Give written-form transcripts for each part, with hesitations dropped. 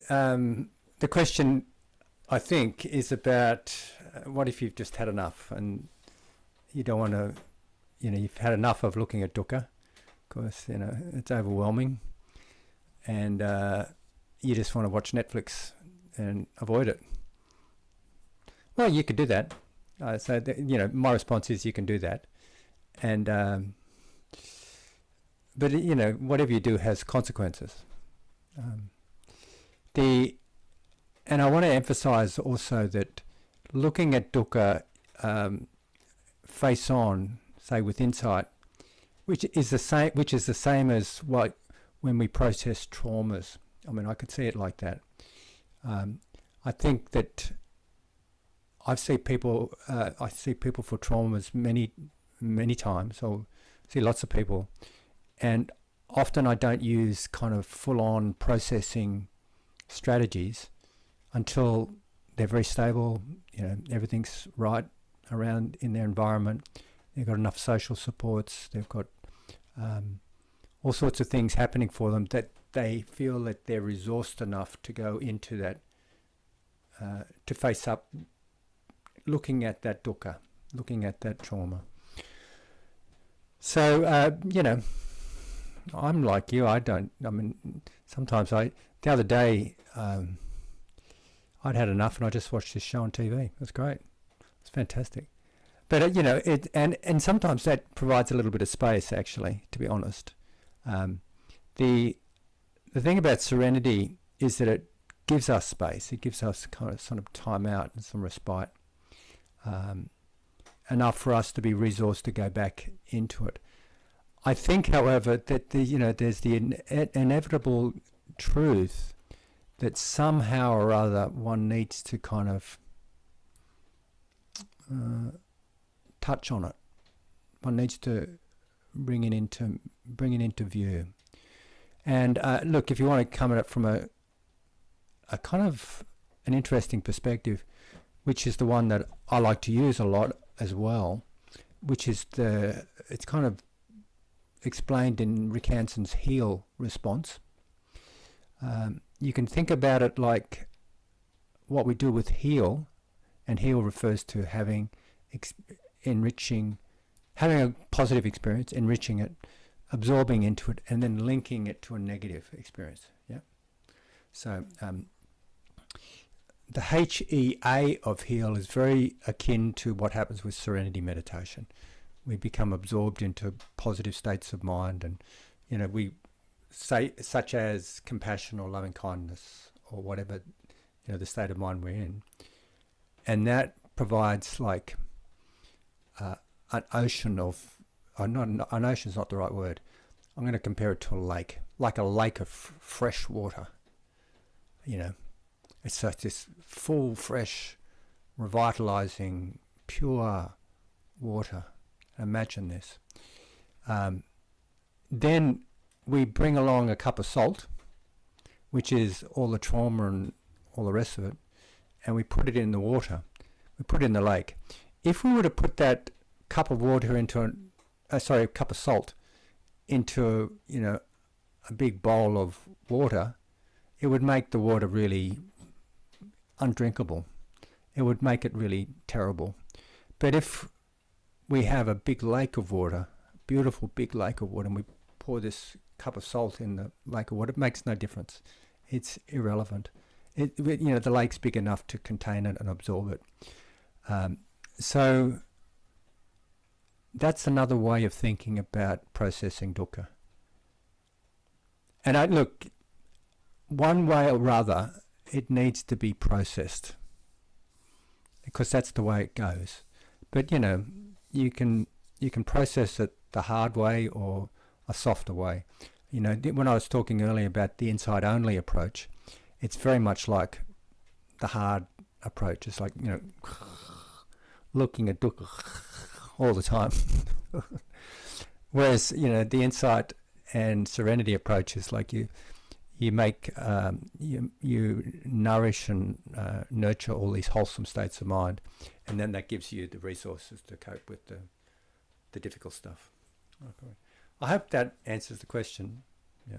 the question, I think, is about what if you've just had enough and you don't want to, you've had enough of looking at dukkha. Of course, it's overwhelming, and you just want to watch Netflix and avoid it. Well, you could do that. My response is you can do that, and but whatever you do has consequences. And I want to emphasize also that looking at dukkha face on, say with insight, which is the same as when we process traumas. I mean, I could see it like that. I think that I see people for traumas many times. I'll see lots of people, and often I don't use kind of full-on processing strategies until they're very stable. Everything's right around in their environment. They've got enough social supports. They've got all sorts of things happening for them that they feel that they're resourced enough to go into that, to face up, looking at that dukkha, looking at that trauma. So, I'm like you. Sometimes the other day, I'd had enough and I just watched this show on TV. It was great. It's fantastic. But, and sometimes that provides a little bit of space, actually, to be honest. The thing about serenity is that it gives us space. It gives us kind of sort of time out and some respite. Enough for us to be resourced to go back into it. I think, however, that there's the inevitable truth that somehow or other one needs to kind of touch on it. One needs to bring it into view. And look, if you want to come at it from a kind of an interesting perspective, which is the one that I like to use a lot as well, which is it's kind of explained in Rick Hanson's HEAL response. You can think about it like what we do with HEAL, and HEAL refers to having a positive experience, enriching it, absorbing into it, and then linking it to a negative experience. Yeah. So the HEA of HEAL is very akin to what happens with serenity meditation. We become absorbed into positive states of mind, and we say, such as compassion or loving kindness or whatever the state of mind we're in, and that provides like an ocean of, an ocean's not the right word. I'm going to compare it to a lake, like a lake of fresh water. It's such this full, fresh, revitalizing, pure water. Imagine this. Then we bring along a cup of salt, which is all the trauma and all the rest of it, and we put it in the water. We put it in the lake. If we were to put that cup of water into a cup of salt into a big bowl of water, it would make the water really undrinkable. It would make it really terrible. But if we have a big lake of water, beautiful big lake of water, and we pour this cup of salt in the lake of water, it makes no difference. It's irrelevant. The lake's big enough to contain it and absorb it. So that's another way of thinking about processing dukkha. And look, one way or other, it needs to be processed, because that's the way it goes. But you can process it the hard way or a softer way. When I was talking earlier about the insight only approach, it's very much like the hard approach. It's like looking at dukkha all the time. Whereas the insight and serenity approach is like you make you nourish and nurture all these wholesome states of mind, and then that gives you the resources to cope with the difficult stuff. Okay. I hope that answers the question. Yeah.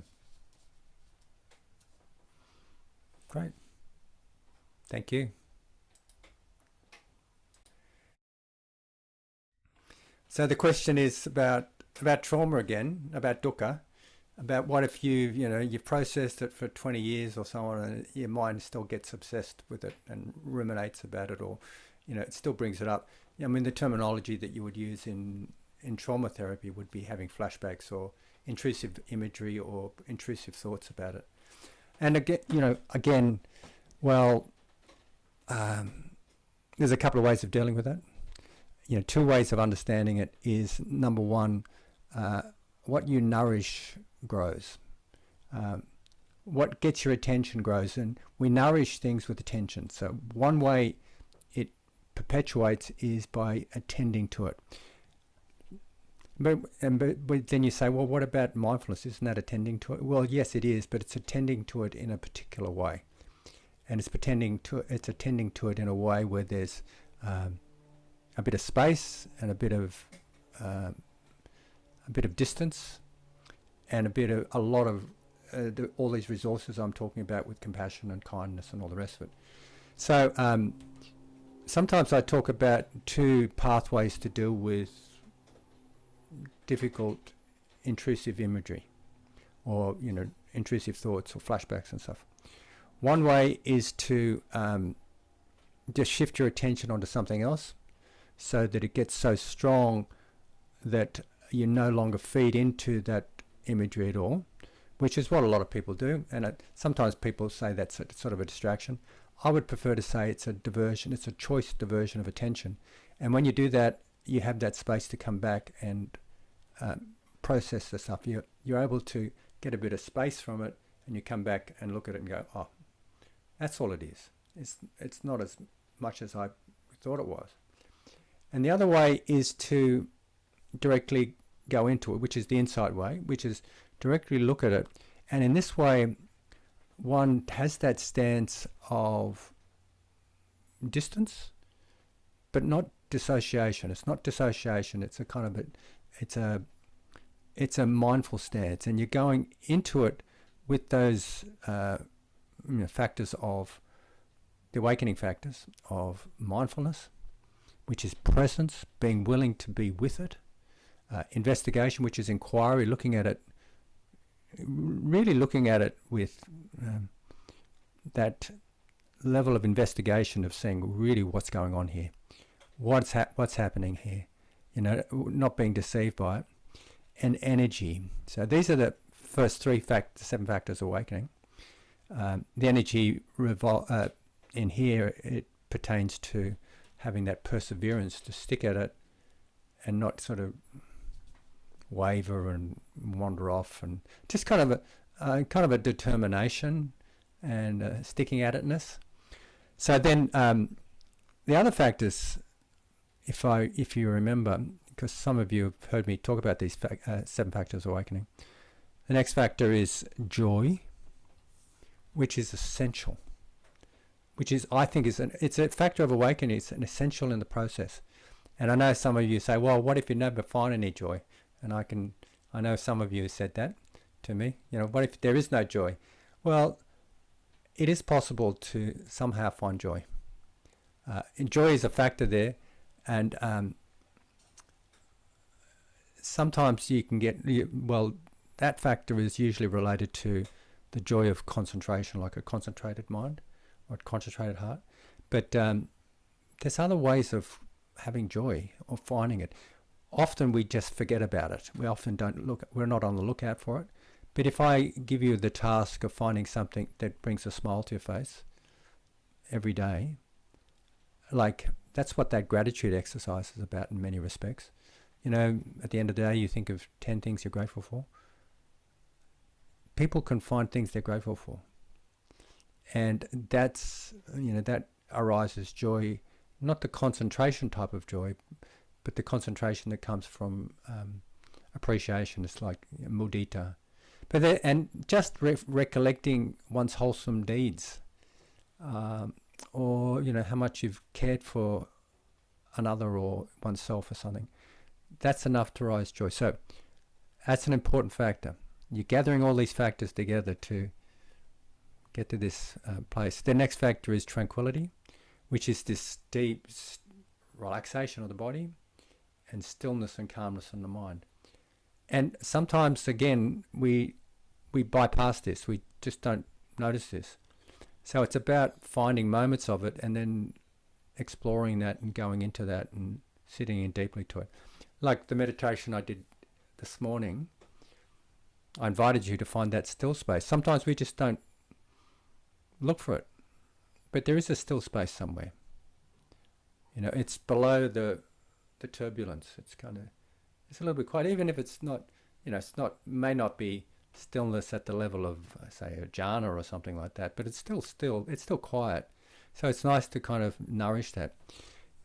Great. Thank you. So the question is about trauma again, about dukkha, about what if you've processed it for 20 years or so on, and your mind still gets obsessed with it and ruminates about it, or it still brings it up. I mean, the terminology that you would use in trauma therapy would be having flashbacks or intrusive imagery or intrusive thoughts about it. And again, well, there's a couple of ways of dealing with that. Two ways of understanding it is, number one, what you nourish grows. What gets your attention grows, and we nourish things with attention. So one way it perpetuates is by attending to it. But then you say, well, what about mindfulness? Isn't that attending to it? Well, yes, it is, but it's attending to it in a particular way, and it's attending to it in a way where there's a bit of space and a bit of distance, and a lot of all these resources I'm talking about with compassion and kindness and all the rest of it. So sometimes I talk about two pathways to deal with difficult intrusive imagery, or intrusive thoughts or flashbacks and stuff. One way is to just shift your attention onto something else, so that it gets so strong that you no longer feed into that imagery at all, which is what a lot of people do. And sometimes people say that's sort of a distraction. I would prefer to say it's a diversion. It's a choice diversion of attention. And when you do that, you have that space to come back and process the stuff. You're able to get a bit of space from it, and you come back and look at it and go, oh, that's all it is. It's not as much as I thought it was. And the other way is to directly go into it, which is the insight way, which is directly look at it. And in this way, one has that stance of distance, but not dissociation. It's not dissociation. It's a kind of it's a mindful stance, and you're going into it with those factors of the awakening factors of mindfulness, which is presence, being willing to be with it, investigation, which is inquiry, looking at it, really looking at it with that level of investigation of seeing really what's going on here, what's happening here, not being deceived by it, and energy. So these are the first seven factors of awakening. The energy in here, it pertains to having that perseverance to stick at it and not sort of waver and wander off, and just kind of a determination and sticking at itness. So then the other factors, if you remember, because some of you have heard me talk about these seven factors of awakening, the next factor is joy, which is essential, which is, I think, it's a factor of awakening. It's an essential in the process. And I know some of you say, well, what if you never find any joy? And I know some of you said that to me. What if there is no joy? Well, it is possible to somehow find joy. Joy is a factor there, and sometimes you can get, that factor is usually related to the joy of concentration, like a concentrated mind or a concentrated heart. But there's other ways of having joy or finding it. Often we just forget about it. We often we're not on the lookout for it. But if I give you the task of finding something that brings a smile to your face every day, like that's what that gratitude exercise is about in many respects. At the end of the day, you think of 10 things you're grateful for. People can find things they're grateful for. And that's, that arises joy, not the concentration type of joy, but the concentration that comes from appreciation. It's like mudita. And just recollecting one's wholesome deeds, or how much you've cared for another or oneself or something, that's enough to rise joy. So that's an important factor. You're gathering all these factors together to get to this place. The next factor is tranquility, which is this deep relaxation of the body and stillness and calmness in the mind. And sometimes, again, we bypass this. We just don't notice this. So it's about finding moments of it and then exploring that and going into that and sitting in deeply to it. Like the meditation I did this morning, I invited you to find that still space. Sometimes we just don't look for it, but there is a still space somewhere. You know, it's below the turbulence. It's a little bit quiet, even if it's not, you know, may not be stillness at the level of, say, a jhana or something like that, but it's still quiet. So it's nice to kind of nourish that.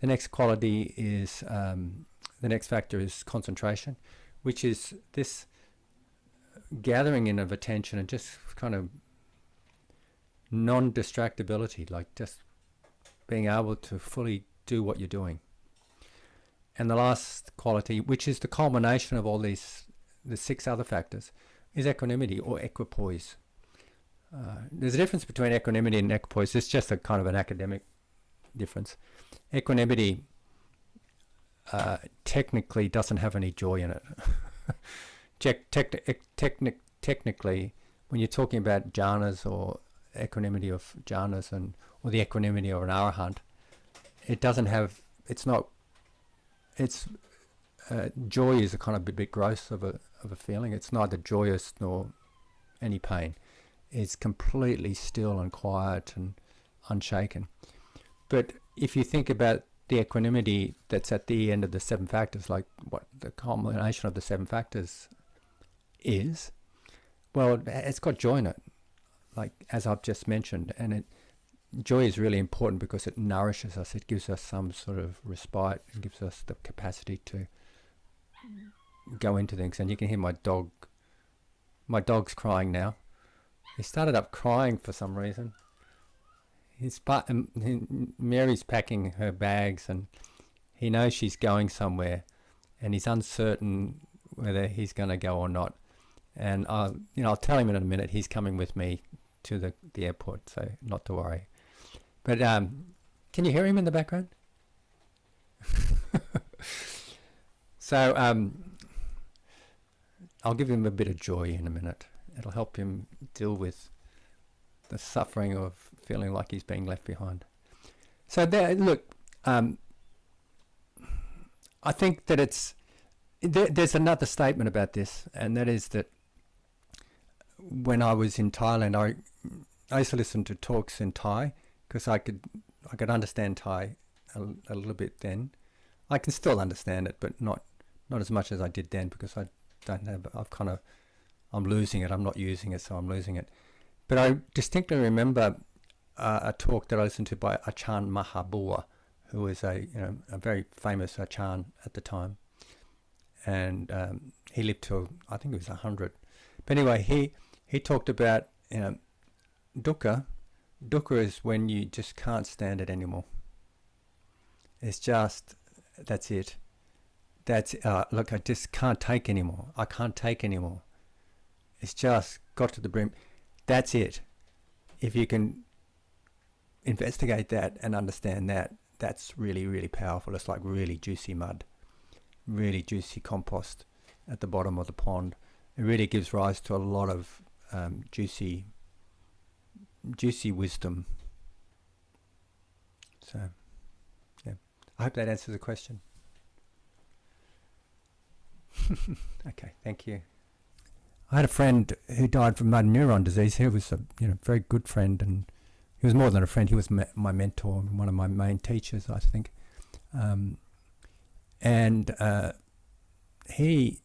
The next quality is, the next factor is concentration, which is this gathering in of attention and just kind of non-distractibility, like just being able to fully do what you're doing. And the last quality, which is the culmination of all these, the 6 other factors, is equanimity or equipoise. There's a difference between equanimity and equipoise. It's just a kind of an academic difference. Equanimity technically doesn't have any joy in it. Technically, when you're talking about jhanas or equanimity of jhanas or the equanimity of an arahant, it doesn't have, joy is a kind of a bit gross of a feeling. It's neither joyous nor any pain. It's completely still and quiet and unshaken. But if you think about the equanimity that's at the end of the 7 factors, like what the culmination of the 7 factors is, well, it's got joy in it, like as I've just mentioned. And joy is really important because it nourishes us. It gives us some sort of respite. It gives us the capacity to go into things. And you can hear my dog's crying now. He started up crying for some reason. Mary's packing her bags and he knows she's going somewhere and he's uncertain whether he's going to go or not. And I'll tell him in a minute he's coming with me to the airport, so not to worry. But can you hear him in the background? So I'll give him a bit of joy in a minute. It'll help him deal with the suffering of feeling like he's being left behind. So there, look, I think that there's another statement about this, and that is that when I was in Thailand, I used to listen to talks in Thai because I could understand Thai a little bit then. I can still understand it, but not as much as I did then because I'm losing it. I'm not using it, so I'm losing it. But I distinctly remember a talk that I listened to by Achan Mahabua, who was a very famous Achan at the time, and he lived till I think it was 100. But anyway, he talked about dukkha. Dukkha is when you just can't stand it anymore. It's just that's it. That's look, I just can't take anymore. I can't take anymore. It's just got to the brim. That's it. If you can investigate that and understand that, that's really, really powerful. It's like really juicy mud, really juicy compost at the bottom of the pond. It really gives rise to a lot of juicy wisdom. So, yeah. I hope that answers the question. Okay, thank you. I had a friend who died from motor neuron disease. He was a very good friend, and he was more than a friend. He was my mentor, one of my main teachers, I think. He,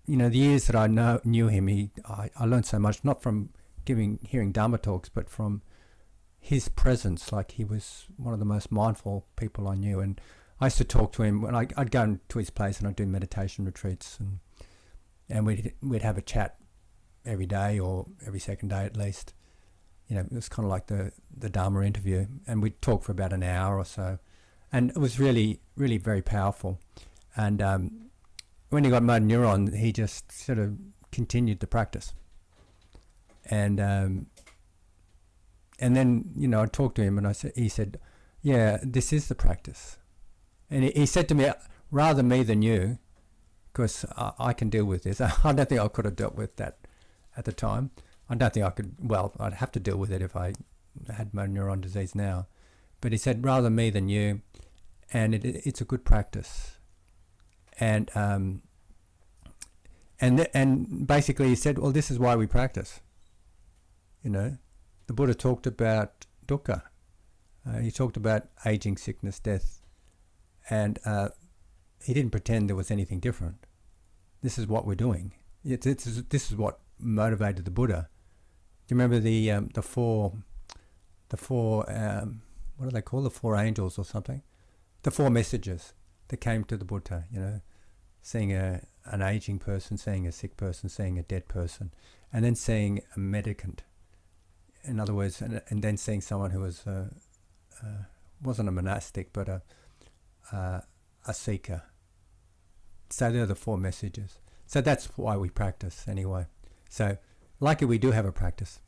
the years that I knew him, I learned so much, not from hearing Dharma talks, but from his presence. Like, he was one of the most mindful people I knew, and I used to talk to him when I'd go to his place and I'd do meditation retreats, and we'd have a chat every day or every second day at least. It was kind of like the Dharma interview, and we'd talk for about an hour or so, and it was really, really very powerful. And when he got motor neuron, he just sort of continued the practice, and And then, you know, I talked to him and he said, yeah, this is the practice. And he said to me, rather me than you, because I can deal with this. I don't think I could have dealt with that at the time. I don't think I could, well, I'd have to deal with it if I had motor neuron disease now. But he said, rather me than you, and it's a good practice. And basically he said, well, this is why we practice. You know, the Buddha talked about dukkha. He talked about aging, sickness, death, and he didn't pretend there was anything different. This is what we're doing. This is what motivated the Buddha. Do you remember the four what do they call, the four angels or something? The four messages that came to the Buddha. You know, seeing an aging person, seeing a sick person, seeing a dead person, and then seeing a mendicant. In other words, and then seeing someone who was wasn't a monastic but a seeker. So they're the four messages. So that's why we practice anyway. So lucky we do have a practice.